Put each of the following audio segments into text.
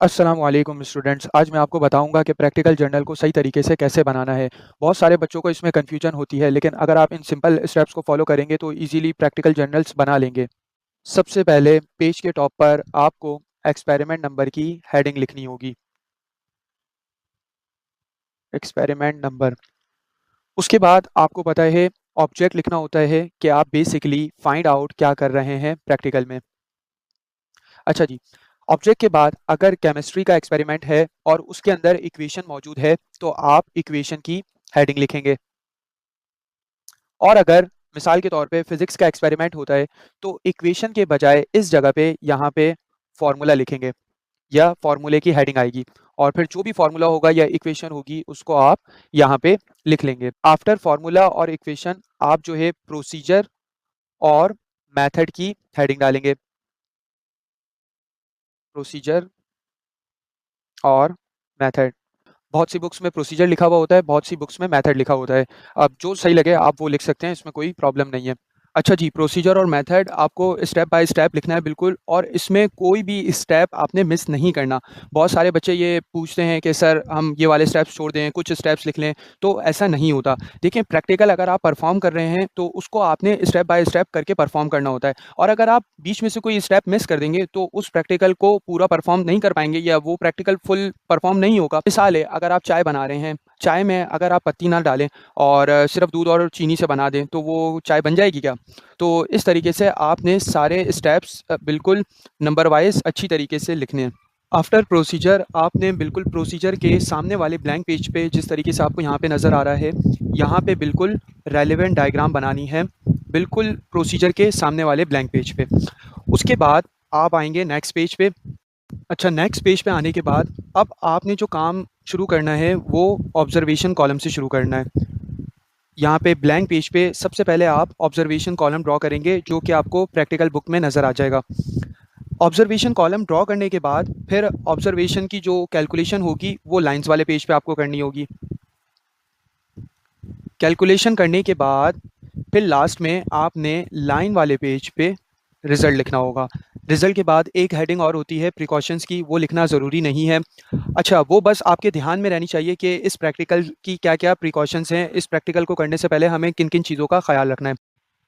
अस्सलामु अलैकुम स्टूडेंट्स। आज मैं आपको बताऊंगा कि प्रैक्टिकल जर्नल को सही तरीके से कैसे बनाना है। बहुत सारे बच्चों को इसमें कन्फ्यूजन होती है, लेकिन अगर आप इन सिंपल स्टेप्स को फॉलो करेंगे तो इजीली प्रैक्टिकल जर्नल्स बना लेंगे। सबसे पहले पेज के टॉप पर आपको एक्सपेरिमेंट नंबर की हेडिंग लिखनी होगी। Experiment number. उसके बाद आपको पता है ऑब्जेक्ट लिखना होता है कि आप बेसिकली फाइंड आउट क्या कर रहे हैं प्रैक्टिकल में। अच्छा जी, ऑब्जेक्ट के बाद अगर केमिस्ट्री का एक्सपेरिमेंट है और उसके अंदर इक्वेशन मौजूद है तो आप इक्वेशन की हेडिंग लिखेंगे। और अगर मिसाल के तौर पे फिजिक्स का एक्सपेरिमेंट होता है तो इक्वेशन के बजाय इस जगह पे यहाँ पे फॉर्मूला लिखेंगे या फॉर्मूले की हेडिंग आएगी, और फिर जो भी फॉर्मूला होगा या इक्वेशन होगी उसको आप यहाँ पे लिख लेंगे। आफ्टर फॉर्मूला और इक्वेशन आप जो है प्रोसीजर और मेथड की हेडिंग डालेंगे। प्रोसीजर और मेथड। बहुत सी बुक्स में प्रोसीजर लिखा हुआ होता है, बहुत सी बुक्स में मेथड लिखा होता है। अब जो सही लगे आप वो लिख सकते हैं, इसमें कोई प्रॉब्लम नहीं है। अच्छा जी, प्रोसीजर और मेथड आपको स्टेप बाय स्टेप लिखना है बिल्कुल, और इसमें कोई भी स्टेप आपने मिस नहीं करना। बहुत सारे बच्चे ये पूछते हैं कि सर हम ये वाले स्टेप्स छोड़ दें, कुछ स्टेप्स लिख लें, तो ऐसा नहीं होता। देखिए, प्रैक्टिकल अगर आप परफॉर्म कर रहे हैं तो उसको आपने स्टेप बाय स्टेप करके परफॉर्म करना होता है, और अगर आप बीच में से कोई स्टेप मिस कर देंगे तो उस प्रैक्टिकल को पूरा परफॉर्म नहीं कर पाएंगे या वो प्रैक्टिकल फुल परफॉर्म नहीं होगा। मिसाल है, अगर आप चाय बना रहे हैं, चाय में अगर आप पत्ती ना डालें और सिर्फ दूध और चीनी से बना दें तो वो चाय बन जाएगी क्या? तो इस तरीके से आपने सारे स्टेप्स बिल्कुल नंबर वाइज अच्छी तरीके से लिखने हैं। आफ्टर प्रोसीजर आपने बिल्कुल प्रोसीजर के सामने वाले ब्लैंक पेज पे, जिस तरीके से आपको यहाँ पे नज़र आ रहा है, यहाँ पे बिल्कुल रेलेवेंट डायग्राम बनानी है, बिल्कुल प्रोसीजर के सामने वाले ब्लैंक पेज पे। उसके बाद आप आएंगे नेक्स्ट पेज पे। अच्छा, नेक्स्ट पेज पे आने के बाद अब आपने जो काम शुरू करना है वो ऑब्जर्वेशन कॉलम से शुरू करना है। यहाँ पे ब्लैंक पेज पे सबसे पहले आप ऑब्जर्वेशन कॉलम ड्रॉ करेंगे, जो कि आपको प्रैक्टिकल बुक में नज़र आ जाएगा। ऑब्जर्वेशन कॉलम ड्रॉ करने के बाद फिर ऑब्जर्वेशन की जो कैलकुलेशन होगी वो लाइंस वाले पेज पे आपको करनी होगी। कैलकुलेशन करने के बाद फिर लास्ट में आपने लाइन वाले पेज पे रिज़ल्ट लिखना होगा। रिज़ल्ट के बाद एक हेडिंग और होती है प्रिकॉशंस की, वो लिखना ज़रूरी नहीं है। अच्छा, वो बस आपके ध्यान में रहनी चाहिए कि इस प्रैक्टिकल की क्या-क्या प्रिकॉशंस हैं, इस प्रैक्टिकल को करने से पहले हमें किन-किन चीज़ों का ख़्याल रखना है।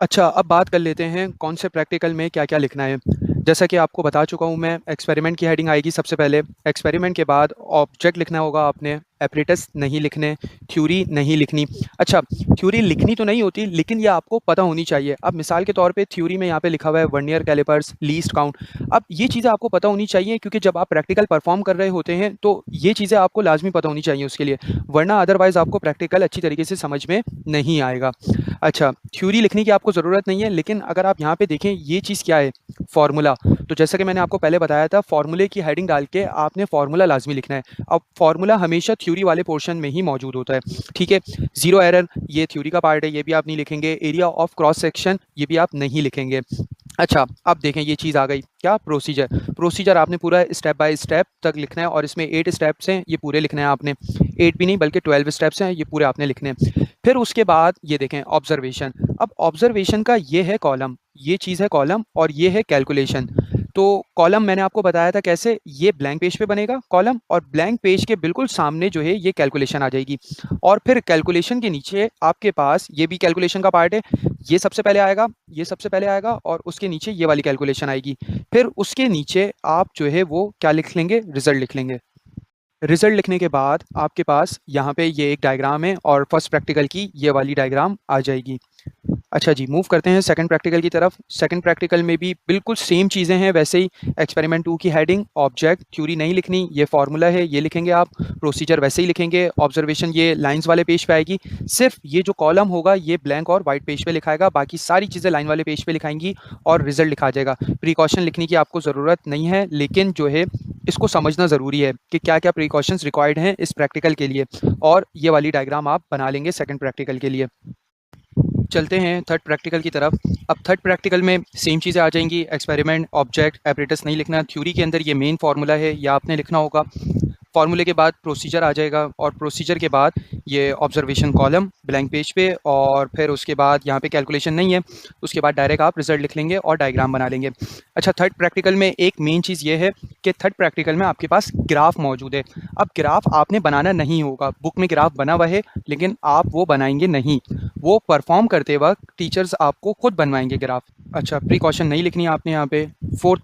अच्छा, अब बात कर लेते हैं कौन से प्रैक्टिकल में क्या-क्या लिखना है। जैसा कि आपको बता चुका हूँ मैं, एक्सपेरिमेंट की हेडिंग आएगी सबसे पहले। एक्सपेरिमेंट के बाद ऑब्जेक्ट लिखना होगा आपने, एपरेटस नहीं लिखने, थ्योरी नहीं लिखनी। अच्छा, थ्योरी लिखनी तो नहीं होती, लेकिन ये आपको पता होनी चाहिए। अब मिसाल के तौर पे थ्योरी में यहाँ पे लिखा हुआ है वर्नियर कैलिपर्स, लीस्ट काउंट। अब ये चीज़ें आपको पता होनी चाहिए, क्योंकि जब आप प्रैक्टिकल परफॉर्म कर रहे होते हैं तो ये चीज़ें आपको लाज़मी पता होनी चाहिए उसके लिए, वरना अदरवाइज़ आपको प्रैक्टिकल अच्छी तरीके से समझ में नहीं आएगा। अच्छा, थ्योरी लिखने की आपको ज़रूरत नहीं है, लेकिन अगर आप यहाँ पे देखें ये चीज़ क्या है, फ़ॉर्मूला। तो जैसा कि मैंने आपको पहले बताया था, फ़ॉर्मूले की हेडिंग डाल के आपने फ़ॉर्मूला लाज़मी लिखना है। अब फ़ॉर्मूला हमेशा थ्योरी वाले पोर्शन में ही मौजूद होता है, ठीक है? ज़ीरो एरर ये थ्योरी का पार्ट है, ये भी आप नहीं लिखेंगे। एरिया ऑफ क्रॉस सेक्शन ये भी आप नहीं लिखेंगे। अच्छा, अब देखें ये चीज़ आ गई, क्या? प्रोसीजर। प्रोसीजर आपने पूरा स्टेप बाय स्टेप तक लिखना है, और इसमें 8 स्टेप्स हैं, ये पूरे लिखने हैं आपने। 8 भी नहीं बल्कि 12 स्टेप्स हैं, ये पूरे आपने लिखने हैं। फिर उसके बाद ये देखें ऑब्जर्वेशन। अब ऑब्जर्वेशन का ये है कॉलम, ये चीज़ है कॉलम, और ये है कैलकुलेशन। तो कॉलम मैंने आपको बताया था कैसे, ये ब्लैंक पेज पे बनेगा कॉलम, और ब्लैंक पेज के बिल्कुल सामने जो है ये कैलकुलेशन आ जाएगी। और फिर कैलकुलेशन के नीचे आपके पास ये भी कैलकुलेशन का पार्ट है, ये सबसे पहले आएगा, ये सबसे पहले आएगा, और उसके नीचे ये वाली कैलकुलेशन आएगी। फिर उसके नीचे आप जो है वो क्या लिख लेंगे? रिज़ल्ट लिख लेंगे। रिज़ल्ट लिखने के बाद आपके पास यहाँ पे ये एक डायग्राम है, और फर्स्ट प्रैक्टिकल की ये वाली डायग्राम आ जाएगी। अच्छा जी, मूव करते हैं सेकंड प्रैक्टिकल की तरफ। सेकंड प्रैक्टिकल में भी बिल्कुल सेम चीज़ें हैं वैसे ही। एक्सपेरिमेंट 2 की हेडिंग, ऑब्जेक्ट, थ्योरी नहीं लिखनी, ये फार्मूला है ये लिखेंगे आप। प्रोसीजर वैसे ही लिखेंगे। ऑब्जर्वेशन ये लाइंस वाले पेज पे आएगी, सिर्फ ये जो कॉलम होगा ये ब्लैंक और वाइट पेज पे लिखाएगा, बाकी सारी चीज़ें लाइन वाले पेज पे लिखाएंगी, और रिजल्ट लिखा जाएगा। प्रिकॉशन लिखने की आपको ज़रूरत नहीं है, लेकिन जो है इसको समझना ज़रूरी है कि क्या क्या प्रिकॉशंस रिक्वायर्ड हैं इस प्रैक्टिकल के लिए, और ये वाली डायग्राम आप बना लेंगे सेकंड प्रैक्टिकल के लिए। चलते हैं थर्ड प्रैक्टिकल की तरफ। अब थर्ड प्रैक्टिकल में सेम चीज़ें आ जाएंगी, एक्सपेरिमेंट, ऑब्जेक्ट, एपरेटस नहीं लिखना। थ्योरी के अंदर ये मेन फार्मूला है, ये आपने लिखना होगा। फार्मूले के बाद प्रोसीजर आ जाएगा और प्रोसीजर के बाद ये ऑब्जर्वेशन कॉलम ब्लैंक पेज पे, और फिर उसके बाद यहाँ पे कैलकुलेशन नहीं है, उसके बाद डायरेक्ट आप रिजल्ट लिख लेंगे और डायग्राम बना लेंगे। अच्छा, थर्ड प्रैक्टिकल में एक मेन चीज़ ये है कि थर्ड प्रैक्टिकल में आपके पास ग्राफ मौजूद है। अब ग्राफ आपने बनाना नहीं होगा, बुक में ग्राफ बना हुआ है लेकिन आप वो बनाएंगे नहीं, वो परफॉर्म करते वक्त टीचर्स आपको खुद बनवाएंगे ग्राफ। अच्छा, प्रिकॉशन नहीं लिखनी है आपने यहाँ पे। फोर्थ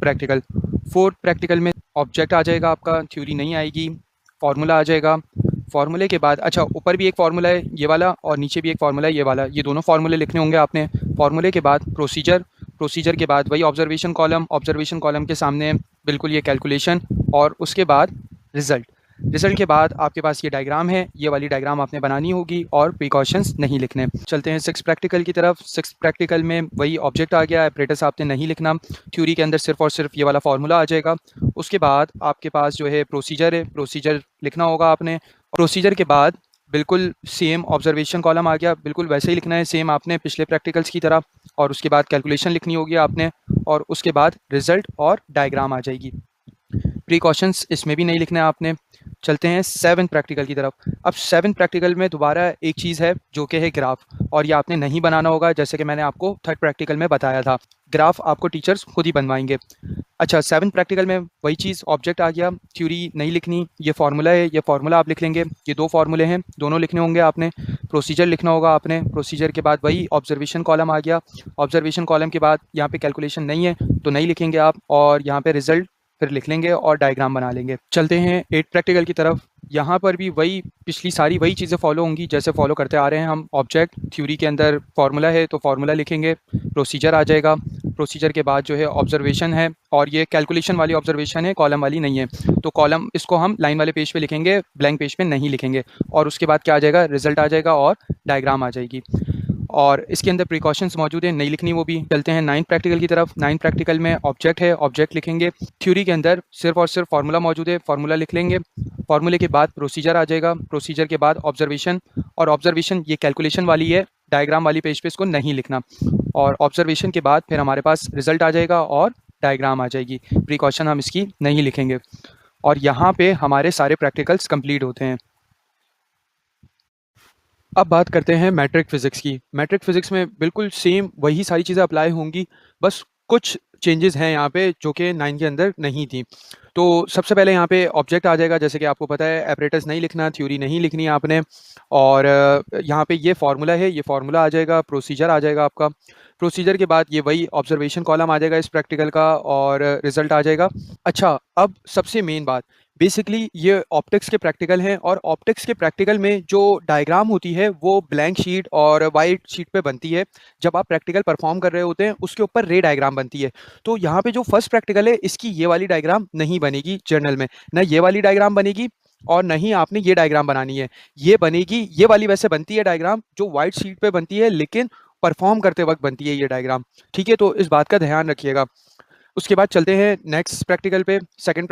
प्रैक्टिकल में ऑब्जेक्ट आ जाएगा आपका, थ्योरी नहीं आएगी, फार्मूला आ जाएगा। फार्मूले के बाद अच्छा, ऊपर भी एक फार्मूला है ये वाला और नीचे भी एक फार्मूला है ये वाला, ये दोनों फार्मूले लिखने होंगे आपने। फार्मूले के बाद प्रोसीजर के बाद वही ऑब्जर्वेशन कॉलम के सामने बिल्कुल ये कैलकुलेशन, और उसके बाद रिजल्ट के बाद आपके पास ये डायग्राम है, ये वाली डायग्राम आपने बनानी होगी और प्रिकॉशंस नहीं लिखने। चलते हैं सिक्स प्रैक्टिकल की तरफ। सिक्स प्रैक्टिकल में वही ऑब्जेक्ट आ गया, एपरेटस आपने नहीं लिखना, थ्योरी के अंदर सिर्फ और सिर्फ ये वाला फार्मूला आ जाएगा। उसके बाद आपके पास जो है प्रोसीजर है, प्रोसीजर लिखना होगा आपने। प्रोसीजर के बाद बिल्कुल सेम ऑब्जर्वेशन कॉलम आ गया, बिल्कुल वैसे ही लिखना है सेम आपने पिछले प्रैक्टिकल्स की तरह, और उसके बाद कैलकुलेशन लिखनी होगी आपने, और उसके बाद रिजल्ट और डायग्राम आ जाएगी। प्रिकॉशंस इसमें भी नहीं लिखना है आपने। चलते हैं सेवन प्रैक्टिकल की तरफ। अब सेवन प्रैक्टिकल में दोबारा एक चीज़ है जो कि है ग्राफ, और ये आपने नहीं बनाना होगा जैसे कि मैंने आपको थर्ड प्रैक्टिकल में बताया था, ग्राफ आपको टीचर्स खुद ही बनवाएंगे। अच्छा, सेवन प्रैक्टिकल में वही चीज़, ऑब्जेक्ट आ गया, थ्योरी नहीं लिखनी, ये फार्मूला है, ये फार्मूला आप लिख लेंगे, ये दो फार्मूले हैं दोनों लिखने होंगे आपने। प्रोसीजर लिखना होगा आपने, प्रोसीजर के बाद वही ऑब्जर्वेशन कॉलम आ गया, ऑब्जर्वेशन कॉलम के बाद यहाँ पे कैलकुलेशन नहीं है तो नहीं लिखेंगे आप, और यहाँ पे रिजल्ट फिर लिख लेंगे और डायग्राम बना लेंगे। चलते हैं एट प्रैक्टिकल की तरफ। यहाँ पर भी वही पिछली सारी वही चीज़ें फॉलो होंगी जैसे फॉलो करते आ रहे हैं हम। ऑब्जेक्ट, थ्योरी के अंदर फार्मूला है तो फार्मूला लिखेंगे, प्रोसीजर आ जाएगा, प्रोसीजर के बाद जो है ऑब्जर्वेशन है, और ये कैलकुलेशन वाली ऑब्जर्वेशन है, कॉलम वाली नहीं है, तो कॉलम इसको हम लाइन वाले पेज पे लिखेंगे, ब्लैंक पेज पे नहीं लिखेंगे। और उसके बाद क्या आ जाएगा, रिजल्ट आ जाएगा और डायग्राम आ जाएगी, और इसके अंदर प्रिकॉशंस मौजूद हैं, नहीं लिखनी वो भी। चलते हैं नाइन्थ प्रैक्टिकल की तरफ। नाइन्थ प्रैक्टिकल में ऑब्जेक्ट है, ऑब्जेक्ट लिखेंगे, थ्योरी के अंदर सिर्फ और सिर्फ फार्मूला मौजूद है, फार्मूला लिख लेंगे, फार्मूले के बाद प्रोसीजर आ जाएगा, प्रोसीजर के बाद ऑब्जर्वेशन, और ऑब्जर्वेशन ये कैलकुलेशन वाली है, डायग्राम वाली पेज पे इसको नहीं लिखना, और ऑब्जर्वेशन के बाद फिर हमारे पास रिजल्ट आ जाएगा और डायग्राम आ जाएगी। प्रिकॉशन हम इसकी नहीं लिखेंगे, और यहाँ पे हमारे सारे प्रैक्टिकल्स कंप्लीट होते हैं। अब बात करते हैं मैट्रिक फ़िज़िक्स की। मैट्रिक फ़िज़िक्स में बिल्कुल सेम वही सारी चीज़ें अप्लाई होंगी, बस कुछ चेंजेस हैं यहाँ पे जो कि 9 के अंदर नहीं थी। तो सबसे पहले यहाँ पे ऑब्जेक्ट आ जाएगा, जैसे कि आपको पता है एपरेटस नहीं लिखना, थ्योरी नहीं लिखनी है आपने, और यहाँ पे ये फार्मूला है, ये फार्मूला आ जाएगा, प्रोसीजर आ जाएगा आपका। प्रोसीजर के बाद ये वही ऑब्जर्वेशन कॉलम आ जाएगा इस प्रैक्टिकल का, और रिज़ल्ट आ जाएगा। अच्छा, अब सबसे मेन बात, बेसिकली ये ऑप्टिक्स के प्रैक्टिकल हैं, और ऑप्टिक्स के प्रैक्टिकल में जो डायग्राम होती है वो ब्लैंक शीट और वाइट शीट पे बनती है। जब आप प्रैक्टिकल परफॉर्म कर रहे होते हैं उसके ऊपर रे डायग्राम बनती है। तो यहाँ पे जो फर्स्ट प्रैक्टिकल है इसकी ये वाली डायग्राम नहीं बनेगी जर्नल में, ना ये वाली डायग्राम बनेगी और ना ही आपने ये डायग्राम बनानी है। ये बनेगी, ये वाली वैसे बनती है डायग्राम जो वाइट शीट पे बनती है, लेकिन परफॉर्म करते वक्त बनती है ये डायग्राम। ठीक है, तो इस बात का ध्यान रखिएगा। उसके बाद चलते हैं नेक्स्ट प्रैक्टिकल पे। सेकंड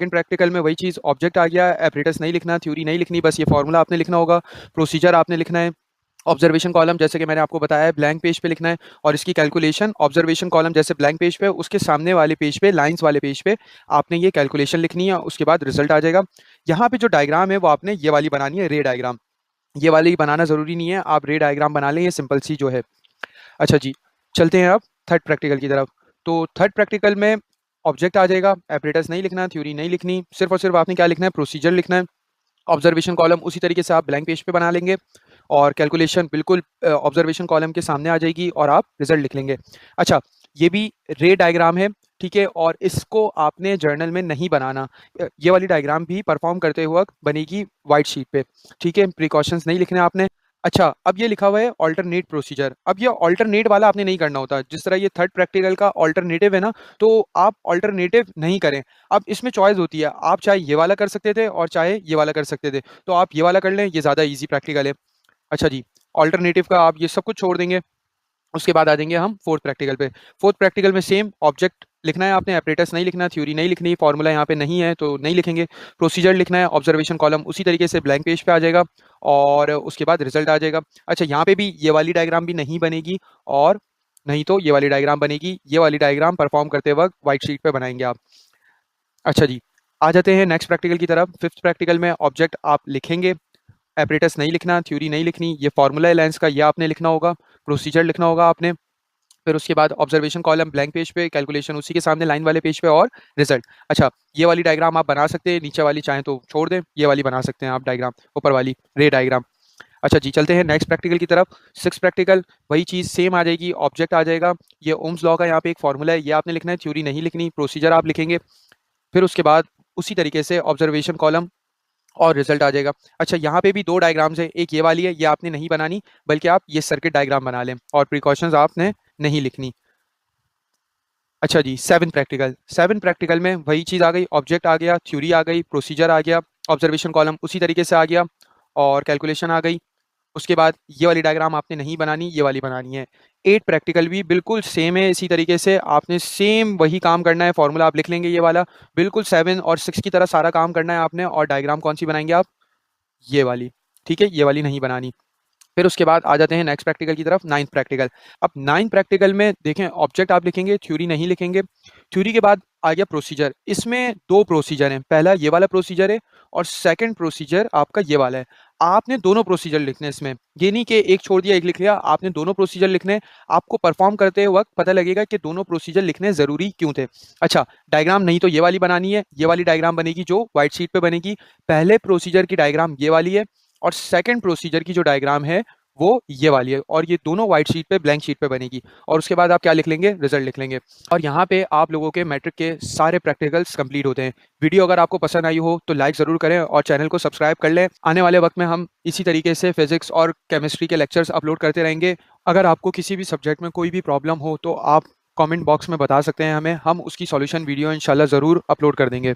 प्रैक्टिकल में वही चीज़, ऑब्जेक्ट आ गया, एपरेटस नहीं लिखना, थ्योरी नहीं लिखनी, बस ये फार्मूला आपने लिखना होगा, प्रोसीजर आपने लिखना है, ऑब्जर्वेशन कॉलम जैसे कि मैंने आपको बताया है ब्लैंक पेज पे लिखना है, और इसकी कैलकुलेशन ऑब्जर्वेशन कॉलम जैसे ब्लैंक पेज पे, उसके सामने वाले पेज पे, लाइंस वाले पेज पे आपने ये कैलकुलेशन लिखनी है, उसके बाद रिजल्ट आ जाएगा। यहाँ पे जो डायग्राम है वो आपने ये वाली बनानी है, रे डायग्राम। ये वाली बनाना ज़रूरी नहीं है, आप रे डायग्राम बना लें, ये सिंपल सी जो है। अच्छा जी, चलते हैं अब थर्ड प्रैक्टिकल की तरफ। तो थर्ड प्रैक्टिकल में ऑब्जेक्ट आ जाएगा, एपरेटस नहीं लिखना, थ्योरी नहीं लिखनी, सिर्फ और सिर्फ आपने क्या लिखना है, प्रोसीजर लिखना है, ऑब्जर्वेशन कॉलम उसी तरीके से आप ब्लैंक पेज पे बना लेंगे, और कैलकुलेशन बिल्कुल ऑब्जर्वेशन कॉलम के सामने आ जाएगी और आप रिजल्ट लिख लेंगे। अच्छा, ये भी रे डायग्राम है, ठीक है, और इसको आपने जर्नल में नहीं बनाना। ये वाली डायग्राम भी परफॉर्म करते वक्त बनेगी वाइट शीट पे, ठीक है, प्रिकॉशंस नहीं लिखने आपने। अच्छा, अब ये लिखा हुआ है ऑल्टरनेट प्रोसीजर। अब ये ऑल्टरनेट वाला आपने नहीं करना होता, जिस तरह ये थर्ड प्रैक्टिकल का ऑल्टरनेटिव है ना, तो आप ऑल्टरनेटिव नहीं करें। अब इसमें चॉइस होती है, आप चाहे ये वाला कर सकते थे और चाहे ये वाला कर सकते थे, तो आप ये वाला कर लें, ये ज़्यादा ईजी प्रैक्टिकल है। अच्छा जी, ऑल्टरनेटिव का आप ये सब कुछ छोड़ देंगे। उसके बाद आ जाएंगे हम फोर्थ प्रैक्टिकल पे। फोर्थ प्रैक्टिकल में सेम ऑब्जेक्ट लिखना है आपने, एपरेटस नहीं लिखना, थ्योरी नहीं लिखनी, फार्मूला यहाँ पे नहीं है तो नहीं लिखेंगे, प्रोसीजर लिखना है, ऑब्जर्वेशन कॉलम उसी तरीके से ब्लैंक पेज पे आ जाएगा, और उसके बाद रिजल्ट आ जाएगा। अच्छा, यहाँ पे भी ये वाली डायग्राम भी नहीं बनेगी, और नहीं तो ये वाली डायग्राम बनेगी। ये वाली डायग्राम परफॉर्म करते वक्त व्हाइट शीट पे बनाएंगे आप। अच्छा जी, आ जाते हैं नेक्स्ट प्रैक्टिकल की तरफ। फिफ्थ प्रैक्टिकल में ऑब्जेक्ट आप लिखेंगे, एपरेटस नहीं लिखना, थ्योरी नहीं लिखनी, ये फार्मूला है लेंस का, ये आपने लिखना होगा, प्रोसीजर लिखना होगा आपने। फिर उसके बाद ऑब्जर्वेशन कॉलम ब्लैंक पेज पे, कैलकुलेशन उसी के सामने लाइन वाले पेज पे, और रिजल्ट। अच्छा, ये वाली डायग्राम आप बना सकते हैं, नीचे वाली चाहें तो छोड़ दें, ये वाली बना सकते हैं आप डायग्राम, ऊपर वाली रे डायग्राम। अच्छा जी, चलते हैं नेक्स्ट प्रैक्टिकल की तरफ। सिक्स प्रैक्टिकल वही चीज़ सेम आ जाएगी, ऑब्जेक्ट आ जाएगा, ये ओम्स लॉ का यहाँ पे एक फॉर्मूला है, ये आपने लिखना है, थ्योरी नहीं लिखनी, प्रोसीजर आप लिखेंगे। फिर उसके बाद उसी तरीके से ऑब्जर्वेशन कॉलम और रिजल्ट आ जाएगा। अच्छा, यहाँ पे भी दो डायग्राम्स है, एक ये वाली है, ये आपने नहीं बनानी, बल्कि आप ये सर्किट डायग्राम बना लें, और प्रिकॉशंस आपने नहीं लिखनी। अच्छा जी, सेवन प्रैक्टिकल में वही चीज़ आ गई, ऑब्जेक्ट आ गया, थ्योरी आ गई, प्रोसीजर आ गया, ऑब्जर्वेशन कॉलम उसी तरीके से आ गया, और कैलकुलेशन आ गई। उसके बाद ये वाली डायग्राम आपने नहीं बनानी, ये वाली बनानी है। एट प्रैक्टिकल भी बिल्कुल सेम है, इसी तरीके से आपने सेम वही काम करना है, फॉर्मूला आप लिख लेंगे ये वाला, बिल्कुल 7 और 6 की तरह सारा काम करना है आपने। और डायग्राम कौन सी बनाएंगे आप, ये वाली, ठीक है, ये वाली नहीं बनानी। फिर उसके बाद आ जाते हैं नेक्स्ट प्रैक्टिकल की तरफ, नाइन्थ प्रैक्टिकल। अब नाइन्थ प्रैक्टिकल में देखें, ऑब्जेक्ट आप लिखेंगे, थ्योरी नहीं लिखेंगे। थ्योरी के बाद आ गया प्रोसीजर, इसमें दो प्रोसीजर हैं, पहला ये वाला प्रोसीजर है, और सेकंड प्रोसीजर आपका ये वाला है। आपने दोनों प्रोसीजर लिखने हैं इसमें, ये नहीं कि एक छोड़ दिया एक लिख लिया, आपने दोनों प्रोसीजर लिखने हैं। आपको परफॉर्म करते वक्त पता लगेगा कि दोनों प्रोसीजर लिखने ज़रूरी क्यों थे। अच्छा, डायग्राम नहीं तो ये वाली बनानी है, ये वाली डायग्राम बनेगी जो व्हाइट शीट पे बनेगी। पहले प्रोसीजर की डायग्राम ये वाली है, और सेकंड प्रोसीजर की जो डायग्राम है वो ये वाली है, और ये दोनों व्हाइट शीट पे, ब्लैंक शीट पे बनेगी। और उसके बाद आप क्या लिख लेंगे, रिजल्ट लिख लेंगे। और यहाँ पे आप लोगों के मैट्रिक के सारे प्रैक्टिकल्स कंप्लीट होते हैं। वीडियो अगर आपको पसंद आई हो तो लाइक ज़रूर करें, और चैनल को सब्सक्राइब कर लें। आने वाले वक्त में हम इसी तरीके से फिजिक्स और केमिस्ट्री के लेक्चर्स अपलोड करते रहेंगे। अगर आपको किसी भी सब्जेक्ट में कोई भी प्रॉब्लम हो तो आप कमेंट बॉक्स में बता सकते हैं हमें, हम उसकी सॉल्यूशन वीडियो इंशाल्लाह ज़रूर अपलोड कर देंगे।